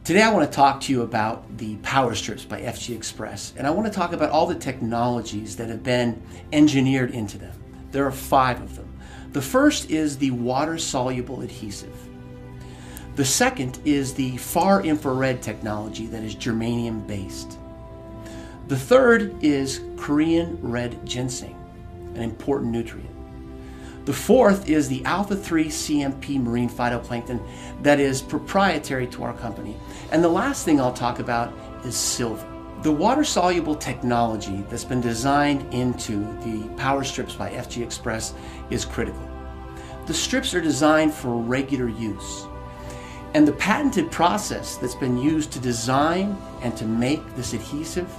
Today I want to talk to you about the power strips by FGX, and I want to talk about all the technologies that have been engineered into them. There are 5 of them. The first is the water-soluble adhesive. The second is the far infrared technology that is germanium based. The third is Korean red ginseng, an important nutrient. The fourth is the alpha-3 CMP marine phytoplankton that is proprietary to our company. And the last thing I'll talk about is silver. The water-soluble technology that's been designed into the power strips by FGX is critical. The strips are designed for regular use. And the patented process that's been used to design and to make this adhesive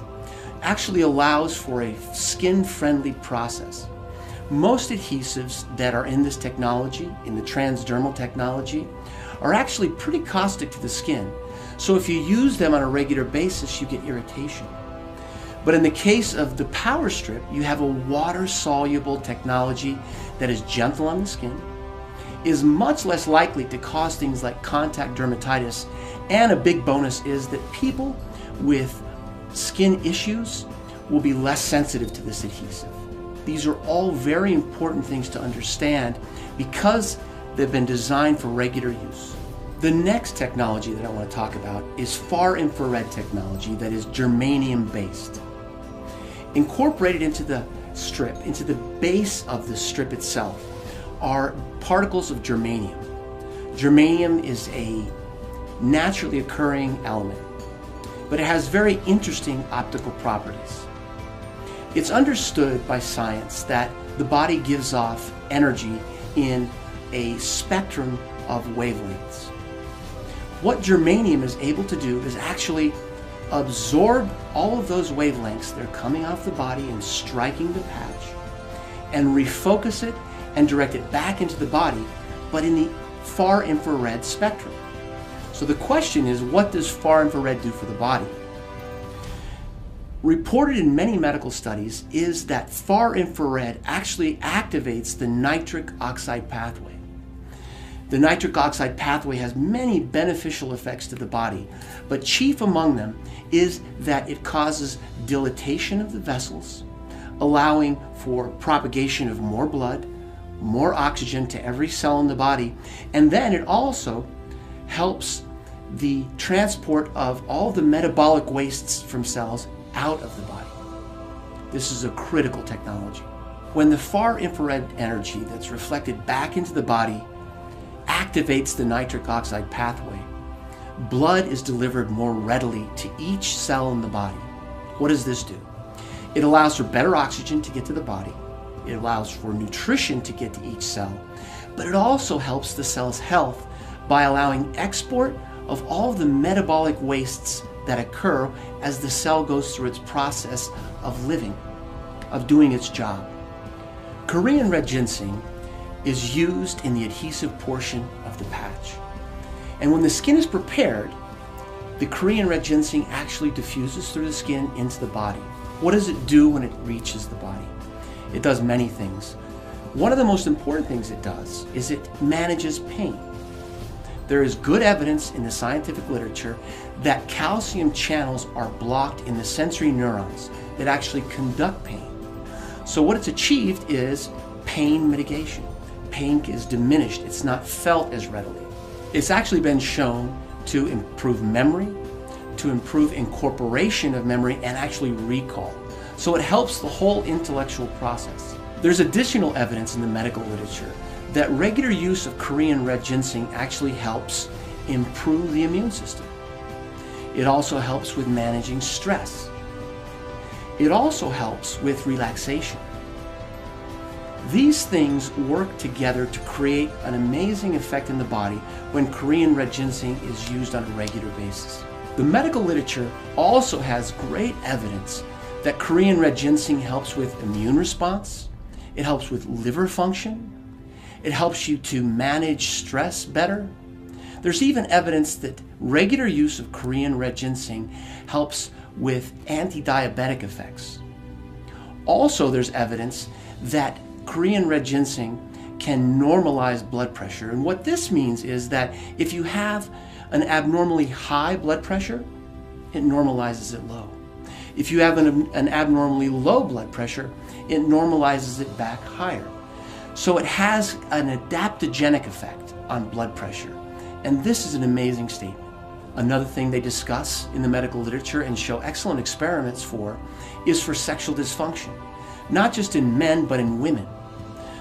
actually allows for a skin-friendly process. Most adhesives that are in this technology, in the transdermal technology, are actually pretty caustic to the skin. So if you use them on a regular basis, you get irritation. But in the case of the power strip, you have a water-soluble technology that is gentle on the skin, is much less likely to cause things like contact dermatitis, and a big bonus is that people with skin issues will be less sensitive to this adhesive. These are all very important things to understand because they've been designed for regular use. The next technology that I want to talk about is far infrared technology that is germanium based. Incorporated into the strip, into the base of the strip itself, are particles of germanium. Germanium is a naturally occurring element, but it has very interesting optical properties. It's understood by science that the body gives off energy in a spectrum of wavelengths. What germanium is able to do is actually absorb all of those wavelengths that are coming off the body and striking the patch, and refocus it and direct it back into the body, but in the far infrared spectrum. So the question is, what does far infrared do for the body? Reported in many medical studies is that far infrared actually activates the nitric oxide pathway. The nitric oxide pathway has many beneficial effects to the body, but chief among them is that it causes dilatation of the vessels, allowing for propagation of more blood, more oxygen to every cell in the body, and then it also helps the transport of all the metabolic wastes from cells out of the body. This is a critical technology. When the far infrared energy that's reflected back into the body activates the nitric oxide pathway, blood is delivered more readily to each cell in the body. What does this do? It allows for better oxygen to get to the body. It allows for nutrition to get to each cell, but it also helps the cell's health by allowing export of all of the metabolic wastes that occur as the cell goes through its process of living, of doing its job. Korean red ginseng is used in the adhesive portion of the patch. And when the skin is prepared, the Korean red ginseng actually diffuses through the skin into the body. What does it do when it reaches the body? It does many things. One of the most important things it does is it manages pain. There is good evidence in the scientific literature that calcium channels are blocked in the sensory neurons that actually conduct pain. So what it's achieved is pain mitigation. Pain is diminished. It's not felt as readily. It's actually been shown to improve memory, to improve incorporation of memory, and actually recall. So it helps the whole intellectual process. There's additional evidence in the medical literature that regular use of Korean red ginseng actually helps improve the immune system. It also helps with managing stress. It also helps with relaxation. These things work together to create an amazing effect in the body when Korean red ginseng is used on a regular basis. The medical literature also has great evidence that Korean red ginseng helps with immune response, it helps with liver function, it helps you to manage stress better. There's even evidence that regular use of Korean red ginseng helps with anti-diabetic effects. Also, there's evidence that Korean red ginseng can normalize blood pressure. And what this means is that if you have an abnormally high blood pressure, it normalizes it low. If you have an abnormally low blood pressure, it normalizes it back higher. So it has an adaptogenic effect on blood pressure. And this is an amazing statement. Another thing they discuss in the medical literature and show excellent experiments for is for sexual dysfunction, not just in men, but in women.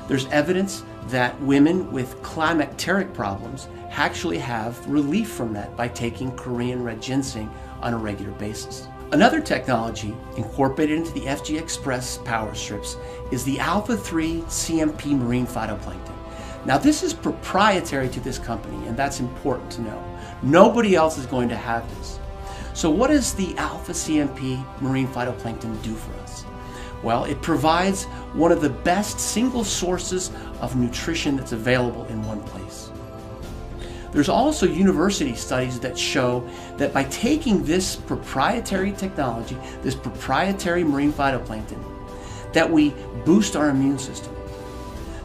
There's evidence that women with climacteric problems actually have relief from that by taking Korean red ginseng on a regular basis. Another technology incorporated into the FGX power strips is the alpha-3 CMP marine phytoplankton. Now this is proprietary to this company, and that's important to know. Nobody else is going to have this. So what does the alpha CMP marine phytoplankton do for us? Well, it provides one of the best single sources of nutrition that's available in one place. There's also university studies that show that by taking this proprietary technology, this proprietary marine phytoplankton, that we boost our immune system.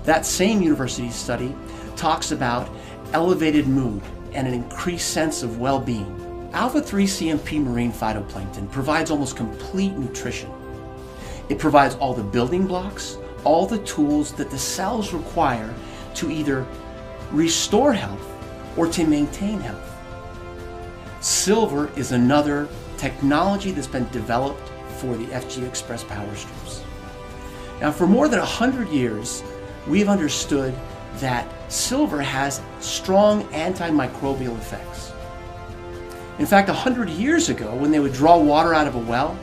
That same university study talks about elevated mood and an increased sense of well-being. Alpha-3 CMP marine phytoplankton provides almost complete nutrition. It provides all the building blocks, all the tools that the cells require to either restore health or to maintain health. Silver is another technology that's been developed for the FGX power strips. Now, for more than 100 years, we've understood that silver has strong antimicrobial effects. In fact, 100 years ago, when they would draw water out of a well,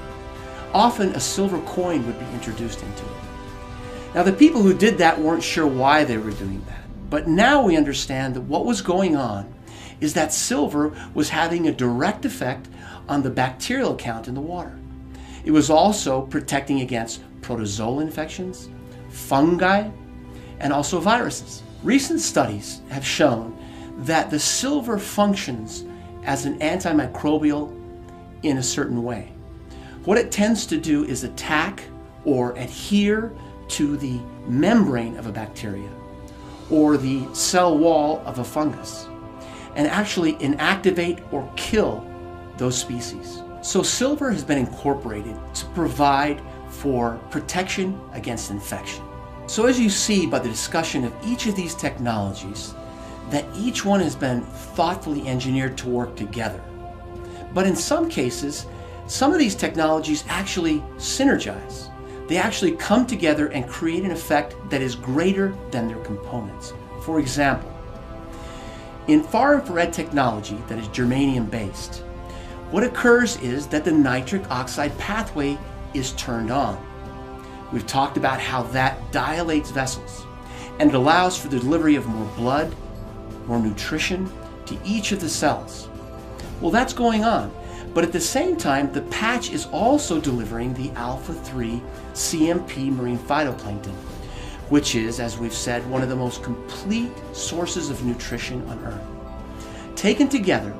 often a silver coin would be introduced into it. Now, the people who did that weren't sure why they were doing that, but now we understand that what was going on is that silver was having a direct effect on the bacterial count in the water. It was also protecting against protozoal infections, fungi, and also viruses. Recent studies have shown that the silver functions as an antimicrobial in a certain way. What it tends to do is attack or adhere to the membrane of a bacteria or the cell wall of a fungus and actually inactivate or kill those species. So silver has been incorporated to provide for protection against infection. So as you see by the discussion of each of these technologies, that each one has been thoughtfully engineered to work together. But in some cases, some of these technologies actually synergize. They actually come together and create an effect that is greater than their components. For example, in far infrared technology that is germanium based, what occurs is that the nitric oxide pathway is turned on. We've talked about how that dilates vessels and it allows for the delivery of more blood, more nutrition to each of the cells. Well, that's going on, but at the same time, the patch is also delivering the alpha-3 CMP marine phytoplankton, which is, as we've said, one of the most complete sources of nutrition on Earth. Taken together,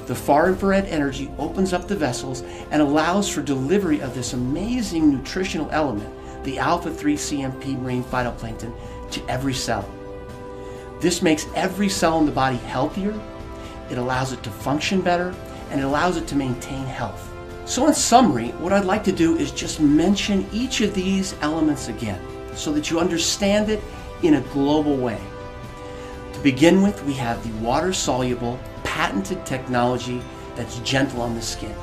the far infrared energy opens up the vessels and allows for delivery of this amazing nutritional element, the alpha-3 CMP marine phytoplankton, to every cell. This makes every cell in the body healthier, it allows it to function better, and it allows it to maintain health. So in summary, what I'd like to do is just mention each of these elements again so that you understand it in a global way. To begin with, we have the water-soluble, patented technology that's gentle on the skin,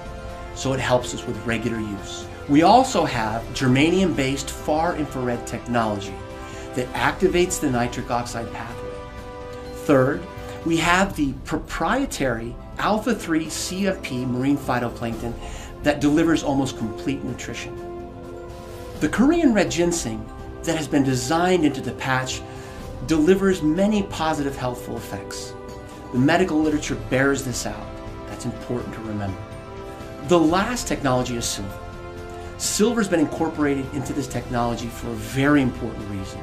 so it helps us with regular use. We also have germanium-based far infrared technology that activates the nitric oxide pathway. Third, we have the proprietary alpha-3 CMP marine phytoplankton that delivers almost complete nutrition. The Korean red ginseng that has been designed into the patch delivers many positive healthful effects. The medical literature bears this out. That's important to remember. The last technology is silver. Silver has been incorporated into this technology for a very important reason.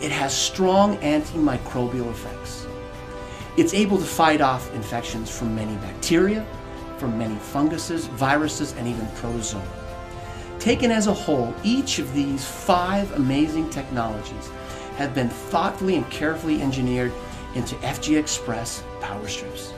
It has strong antimicrobial effects. It's able to fight off infections from many bacteria, from many funguses, viruses, and even protozoa. Taken as a whole, each of these 5 amazing technologies have been thoughtfully and carefully engineered into FGX power strips.